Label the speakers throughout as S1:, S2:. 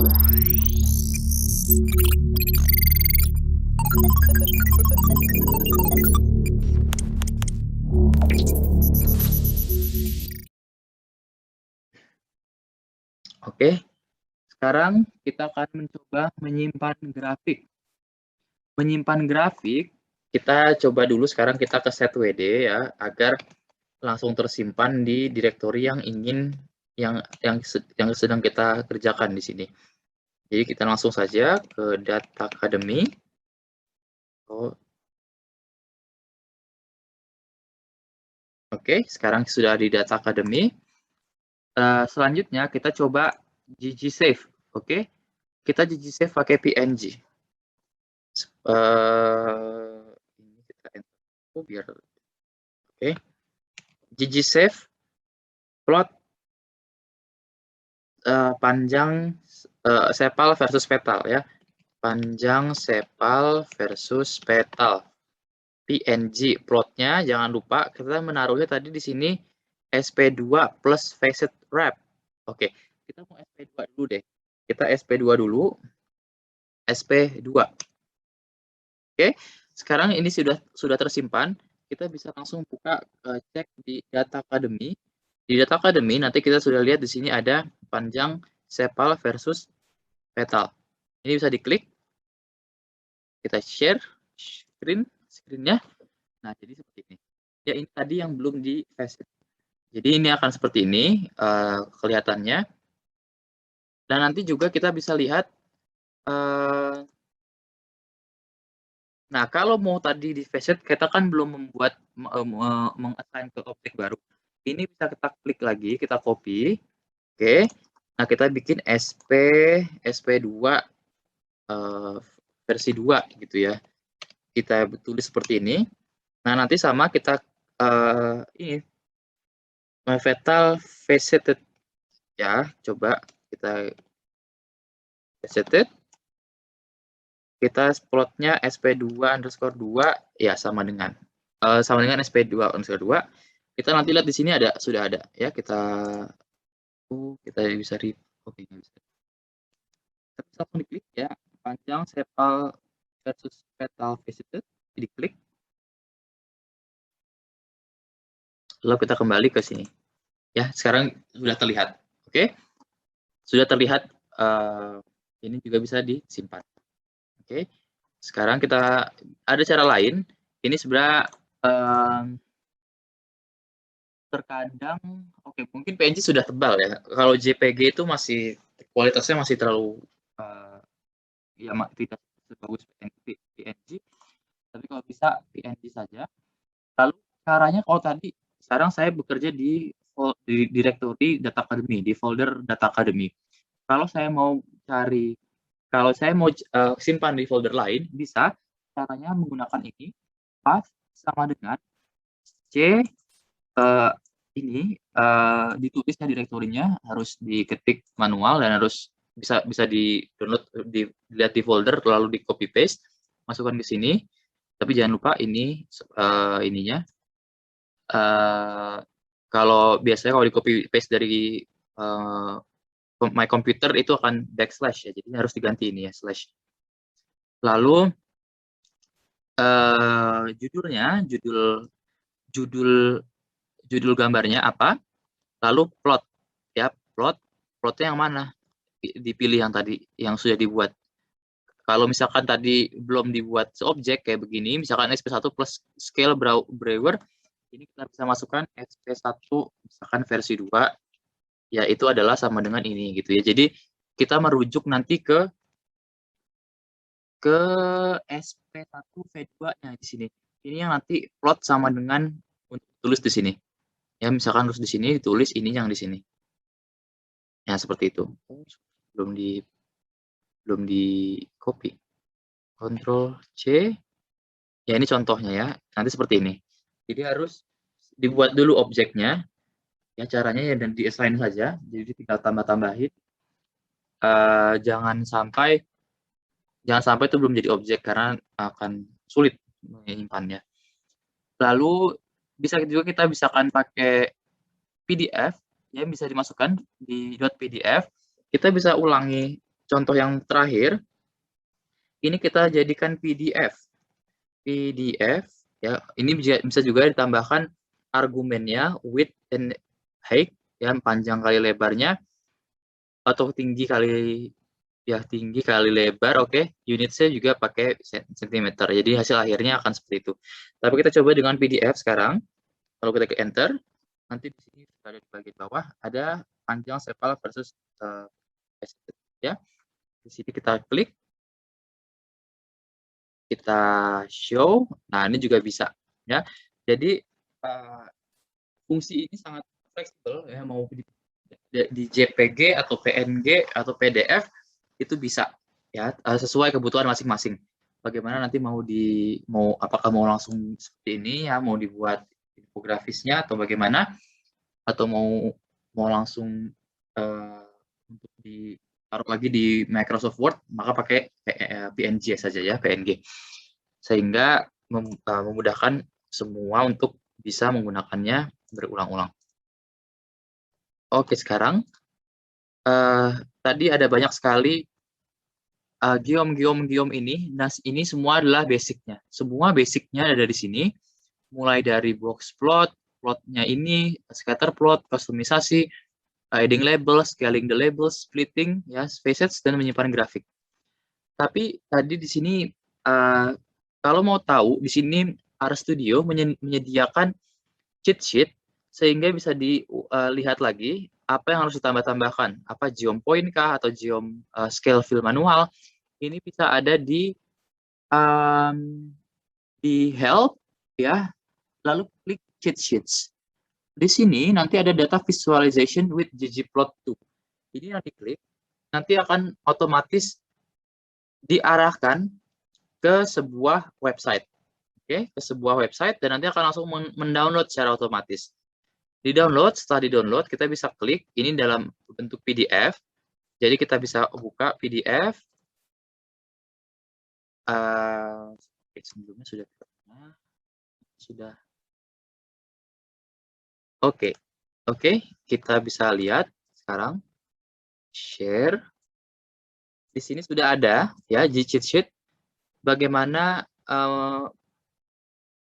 S1: Oke, sekarang kita akan mencoba menyimpan grafik. Menyimpan grafik, kita coba dulu sekarang kita ke set WD ya, agar langsung tersimpan di direktori yang sedang kita kerjakan di sini. Jadi kita langsung saja ke Data Academy. Oke, sekarang sudah di Data Academy. Selanjutnya kita coba ggSave. Oke, kita ggSave pakai PNG. Ini kita enter biar oke. ggSave plot panjang sepal versus petal ya. Panjang sepal versus petal. PNG plotnya jangan lupa kita menaruhnya tadi di sini SP2 plus facet wrap. Oke, kita mau SP2 dulu deh. Kita SP2 dulu. SP2. Oke, sekarang ini sudah tersimpan. Kita bisa langsung buka cek di Data Academy. Di Data Academy nanti kita sudah lihat di sini ada panjang sepal versus petal. Ini bisa diklik. Kita share screen-nya. Nah, jadi seperti ini. Ya, ini tadi yang belum di facet. Jadi ini akan seperti ini kelihatannya. Dan nanti juga kita bisa lihat nah, kalau mau tadi di facet, kita kan belum membuat mengassign ke objek baru. Ini bisa kita klik lagi, kita copy. Oke. Nah, kita bikin SP2 versi 2 gitu ya. Kita tulis seperti ini. Nah, nanti sama kita ini fatal faceted ya. Coba kita faceted. Kita plotnya SP2 underscore 2 ya sama dengan SP2 underscore 2. Kita nanti lihat di sini sudah ada ya, kita bisa oke, bisa. Tapi langsung diklik ya, panjang sepal versus petal faceted, diklik. Lalu kita kembali ke sini. Ya, sekarang sudah terlihat. Oke. Sudah terlihat ini juga bisa disimpan. Oke. Sekarang kita ada cara lain. Ini sebenarnya terkadang mungkin PNG sudah tebal ya. Kalau JPG itu masih kualitasnya masih terlalu ya tidak sebagus PNG. Tapi kalau bisa PNG saja. Lalu caranya kalau tadi sekarang saya bekerja di direktori Data Academy, di folder Data Academy. Kalau saya mau simpan di folder lain, bisa caranya menggunakan ini, pas sama dengan C ini ditulisnya direktorinya harus diketik manual dan harus bisa di download, dilihat di folder lalu di copy paste, masukkan ke sini. Tapi jangan lupa ini ininya kalau biasanya kalau di copy paste dari my computer itu akan backslash ya, jadi harus diganti ini ya slash. Lalu judulnya judul gambarnya apa, lalu plot ya, plotnya yang mana, dipilih yang tadi yang sudah dibuat. Kalau misalkan tadi belum dibuat seobjek kayak begini, misalkan SP1 plus scale Brewer, ini kita bisa masukkan SP1 misalkan versi 2, ya itu adalah sama dengan ini gitu ya. Jadi kita merujuk nanti ke SP1 V2-nya di sini. Ini yang nanti plot sama dengan untuk tulis di sini. Ya, misalkan terus di sini ditulis ini yang di sini. Ya, seperti itu. Belum di copy. Ctrl C. Ya, ini contohnya ya. Nanti seperti ini. Jadi harus dibuat dulu objeknya. Ya, caranya ya dan di-assign saja. Jadi tinggal tambah-tambahin. Jangan sampai itu belum jadi objek karena akan sulit menyimpannya. Lalu bisa juga kita bisakan pakai PDF ya, bisa dimasukkan di .pdf. Kita bisa ulangi contoh yang terakhir, ini kita jadikan PDF. PDF, ya, ini bisa juga ditambahkan argumennya width and height, ya, panjang kali lebarnya, atau tinggi kali lebar, oke. Unitsnya juga pakai sentimeter. Jadi hasil akhirnya akan seperti itu. Tapi kita coba dengan PDF sekarang. Kalau kita ke enter, nanti di sini ada di bagian bawah ada panjang sepal versus ya. Di sini kita klik, kita show. Nah, ini juga bisa, ya. Jadi fungsi ini sangat fleksibel, ya, mau di JPG atau PNG atau PDF itu bisa, ya, sesuai kebutuhan masing-masing. Bagaimana nanti apakah mau langsung seperti ini, ya, mau dibuat infografisnya atau bagaimana, atau mau langsung untuk ditaruh lagi di Microsoft Word, maka pakai PNG saja, ya, PNG, sehingga memudahkan semua untuk bisa menggunakannya berulang-ulang. Oke, sekarang tadi ada banyak sekali geom ini. Nah, ini semua adalah basicnya. Semua basicnya ada di sini, mulai dari box plot, plotnya ini, scatter plot, kustomisasi, adding label, scaling the labels, splitting, ya, facets, dan menyimpan grafik. Tapi tadi di sini kalau mau tahu, di sini RStudio menyediakan cheat sheet sehingga bisa dilihat lagi apa yang harus ditambah-tambahkan, apa geom point kah atau geom scale fill manual. Ini bisa ada di help, ya, lalu klik cheat sheets. Di sini nanti ada data visualization with ggplot2. Ini nanti klik, nanti akan otomatis diarahkan ke sebuah website. Oke, ke sebuah website, dan nanti akan langsung mendownload secara otomatis. Setelah di-download, kita bisa klik, ini dalam bentuk PDF. Jadi kita bisa buka PDF. Sebelumnya sudah. Oke, kita bisa lihat sekarang. Share. Di sini sudah ada, ya, cheat sheet. Bagaimana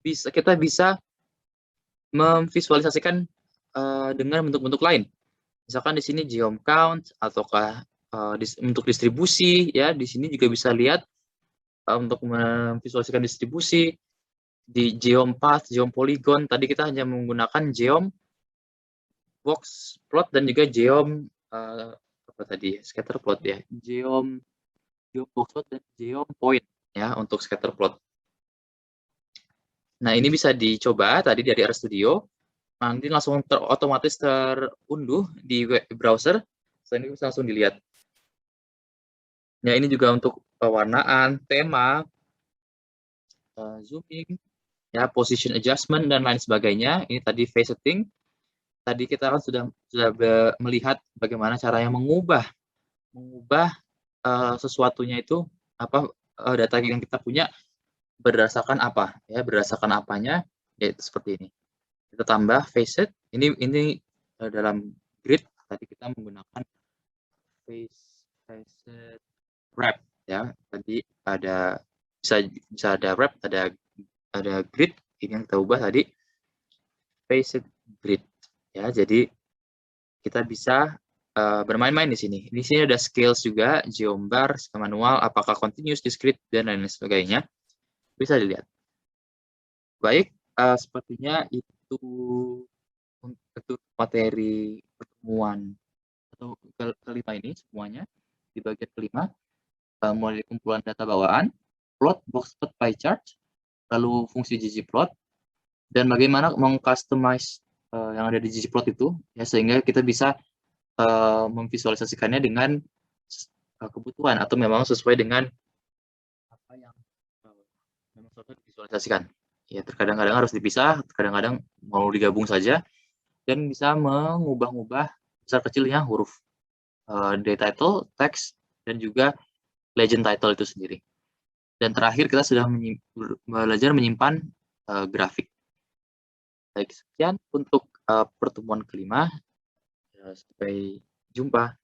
S1: kita bisa memvisualisasikan dengan bentuk-bentuk lain. Misalkan di sini geom count, ataukah untuk distribusi, ya, di sini juga bisa lihat untuk memvisualisasikan distribusi di geom path, geom polygon. Tadi kita hanya menggunakan geom box plot dan juga geom scatter plot, ya, geom box plot dan geom point, ya, untuk scatter plot. Nah, ini bisa dicoba tadi dari RStudio. Nanti langsung otomatis terunduh di web browser. Setelah ini bisa langsung dilihat. Ya, ini juga untuk pewarnaan, tema, zooming, ya, position adjustment, dan lain sebagainya. Ini tadi face setting. Tadi kita kan sudah melihat bagaimana caranya mengubah sesuatunya itu, data yang kita punya berdasarkan apa, ya, berdasarkan apanya, yaitu seperti ini. Kita tambah facet. Ini dalam grid tadi kita menggunakan facet wrap, ya. Tadi bisa ada wrap, ada grid. Ini yang kita ubah tadi facet grid, ya. Jadi kita bisa bermain-main di sini. Di sini ada scales juga, geombar, manual, apakah continuous, discrete, dan lain sebagainya. Bisa dilihat. Baik, sepertinya itu untuk materi pertemuan atau kelima ini semuanya. Di bagian kelima, mulai dari kumpulan data bawaan, plot, box plot, pie chart, lalu fungsi ggplot, dan bagaimana mengcustomize yang ada di ggplot itu, ya, sehingga kita bisa memvisualisasikannya dengan kebutuhan atau memang sesuai dengan apa yang memang sudah divisualisasikan. Ya, terkadang-kadang harus dipisah, kadang-kadang mau digabung saja, dan bisa mengubah-ubah besar kecilnya huruf day title, text, dan juga legend title itu sendiri. Dan terakhir kita sudah belajar menyimpan grafik. Baik, sekian untuk pertemuan kelima. Sampai jumpa.